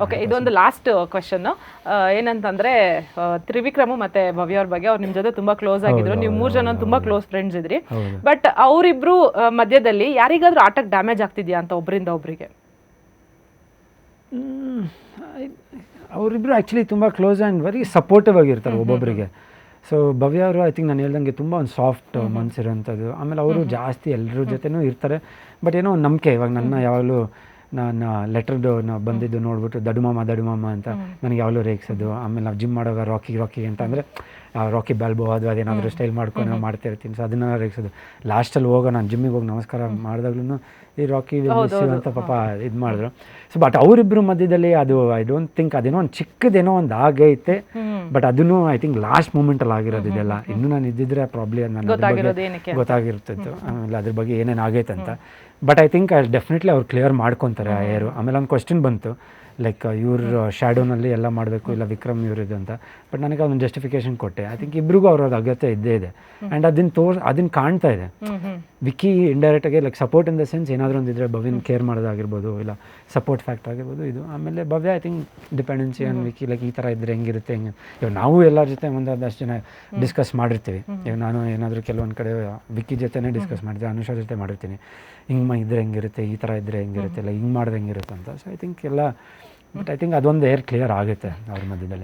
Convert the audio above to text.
Okay, ಇದೊಂದು last question ಏನಂತಂದ್ರೆ ತ್ರಿವಿಕ್ರಮ್ ಮತ್ತೆ ಭವ್ಯ ಅವ್ರ ಬಗ್ಗೆ ಅವ್ರು ನಿಮ್ ಜೊತೆ ತುಂಬಾ ಕ್ಲೋಸ್ ಆಗಿದ್ರು. ನೀವು 3 ಜನ ತುಂಬಾ ಕ್ಲೋಸ್ ಫ್ರೆಂಡ್ಸ್ ಇದ್ರಿ. ಬಟ್ ಅವರಿಬ್ರು ಮಧ್ಯದಲ್ಲಿ ಯಾರಿಗಾದ್ರೂ ಆಟಕ್ಕೆ ಡ್ಯಾಮೇಜ್ ಆಗ್ತಿದ್ಯಾ ಅಂತ ಒಬ್ಬರಿಂದ ಒಬ್ಬರಿಗೆ? ಅವರಿಬ್ರು ಆ್ಯಕ್ಚುಲಿ ತುಂಬ ಕ್ಲೋಸ್ ಆ್ಯಂಡ್ ವೆರಿ ಸಪೋರ್ಟಿವ್ ಆಗಿರ್ತಾರೆ ಒಬ್ಬೊಬ್ಬರಿಗೆ. ಸೊ ಭವ್ಯ ಅವರು ಐ ಥಿಂಕ್ ನಾನು ಹೇಳ್ದಂಗೆ ತುಂಬ ಒಂದು ಸಾಫ್ಟ್ ಮನಸ್ಸಿರೋಂಥದ್ದು. ಆಮೇಲೆ ಅವರು ಜಾಸ್ತಿ ಎಲ್ಲರ ಜೊತೆನೂ ಇರ್ತಾರೆ. ಬಟ್ ಏನೋ ಒಂದು ನಂಬಿಕೆ, ಇವಾಗ ನನ್ನ ಯಾವಾಗಲೂ ನಾನು ಲೆಟರ್ದು ಬಂದಿದ್ದು ನೋಡ್ಬಿಟ್ಟು ದಡುಮಾಮ ಅಂತ ನನಗೆ ಯಾವಾಗಲೂ ರೇಗಿಸೋದು. ಆಮೇಲೆ ನಾವು ಜಿಮ್ ಮಾಡೋವಾಗ ರಾಕಿ ಅಂತ ಅಂದರೆ ರಾಕಿ ಬ್ಯಾಲ್ಬೋ ಅದೇನಾದರೂ ಸ್ಟೈಲ್ ಮಾಡ್ಕೊಂಡು ಮಾಡ್ತಾ ಇರ್ತೀನಿ. ಸೊ ಅದನ್ನೆಲ್ಲ ರೇಗಿಸೋದು. ಲಾಸ್ಟಲ್ಲಿ ನಾನು ಜಿಮ್ಮಿಗೆ ಹೋಗಿ ನಮಸ್ಕಾರ ಮಾಡಿದಾಗ್ಲೂ ಈ ರಾಕಿ ಅಂತ ಪಾಪ ಇದು ಮಾಡಿದ್ರು. ಸೊ ಬಟ್ ಅವರಿಬ್ಬರು ಮಧ್ಯದಲ್ಲಿ ಅದು ಐ ಡೋಂಟ್ ಥಿಂಕ್ ಅದೇನೋ ಒಂದು ಚಿಕ್ಕದೇನೋ ಒಂದು ಆಗೈತೆ. ಬಟ್ ಅದನ್ನು ಐ ಥಿಂಕ್ ಲಾಸ್ಟ್ ಮೂಮೆಂಟಲ್ಲಿ ಆಗಿರೋದು ಇದೆಲ್ಲ. ಇನ್ನೂ ನಾನು ಇದ್ದಿದ್ರೆ ಪ್ರಾಬ್ಲಿ ಅದು ನನಗೆ ಗೊತ್ತಾಗಿರ್ತಿತ್ತು ಆಮೇಲೆ ಅದ್ರ ಬಗ್ಗೆ ಏನೇನು ಆಗೈತೆ ಅಂತ. ಬಟ್ ಐ ಥಿಂಕ್ ಡೆಫಿನೆಟ್ಲಿ ಅವ್ರು ಕ್ಲಿಯರ್ ಮಾಡ್ಕೊತಾರೆ ಆ ಏರು. ಆಮೇಲೆ ಒಂದು ಕ್ವಶನ್ ಬಂತು ಲೈಕ್ ಇವ್ರ ಶ್ಯಾಡೋನಲ್ಲಿ ಎಲ್ಲ ಮಾಡಬೇಕು ಇಲ್ಲ ವಿಕ್ರಮ್ ಇವ್ರದ್ದು ಅಂತ. ಬಟ್ ನನಗೆ ಅದೊಂದು ಜಸ್ಟಿಫಿಕೇಶನ್ ಕೊಟ್ಟೆ. ಐ ಥಿಂಕ್ ಇಬ್ರಿಗೂ ಅವ್ರದ್ದು ಅಗತ್ಯ ಇದ್ದೇ ಇದೆ. ಆ್ಯಂಡ್ ಅದನ್ನು ಕಾಣ್ತಾ ಇದೆ. ವಿಕ್ಕಿ ಇಂಡೈರೆಕ್ಟಾಗಿ like support in the sense ಏನಾದರೂ ಒಂದಿದ್ರೆ ಭವ್ಯನ ಕೇರ್ ಮಾಡೋದಾಗಿರ್ಬೋದು ಇಲ್ಲ ಸಪೋರ್ಟ್ ಫ್ಯಾಕ್ಟರ್ ಆಗಿರ್ಬೋದು ಇದು. ಆಮೇಲೆ Bhavya I think dependency on Vicky like ಈ ಥರ ಇದ್ದರೆ ಹೆಂಗಿರುತ್ತೆ ಇವಾಗ ನಾವು ಎಲ್ಲರ ಜೊತೆ ಒಂದಷ್ಟು ಜನ ಡಿಸ್ಕಸ್ ಮಾಡಿರ್ತೀವಿ. ಈಗ ನಾನು ಏನಾದರೂ ಕೆಲವೊಂದು ಕಡೆ ವಿಕ್ಕಿ ಜೊತೆನೇ ಡಿಸ್ಕಸ್ ಮಾಡ್ತೀನಿ, ಅನುಷಾ ಜೊತೆ ಮಾಡಿರ್ತೀನಿ. ಹಿಂಗೆ ಇದ್ದರೆ ಹೆಂಗಿರುತ್ತೆ, ಈ ಥರ ಇದ್ದರೆ ಹೆಂಗಿರುತ್ತೆ, ಇಲ್ಲ ಹಿಂಗೆ ಮಾಡಿದ್ರೆ ಹೆಂಗಿರುತ್ತೆ ಅಂತ. ಸೊ ಐ ಥಿಂಕ್ ಎಲ್ಲ ಬಟ್ ಐ ಥಿಂಕ್ ಅದೊಂದು ಕ್ಲಿಯರ್ ಆಗುತ್ತೆ ಅವ್ರ ಮಧ್ಯದಲ್ಲಿ.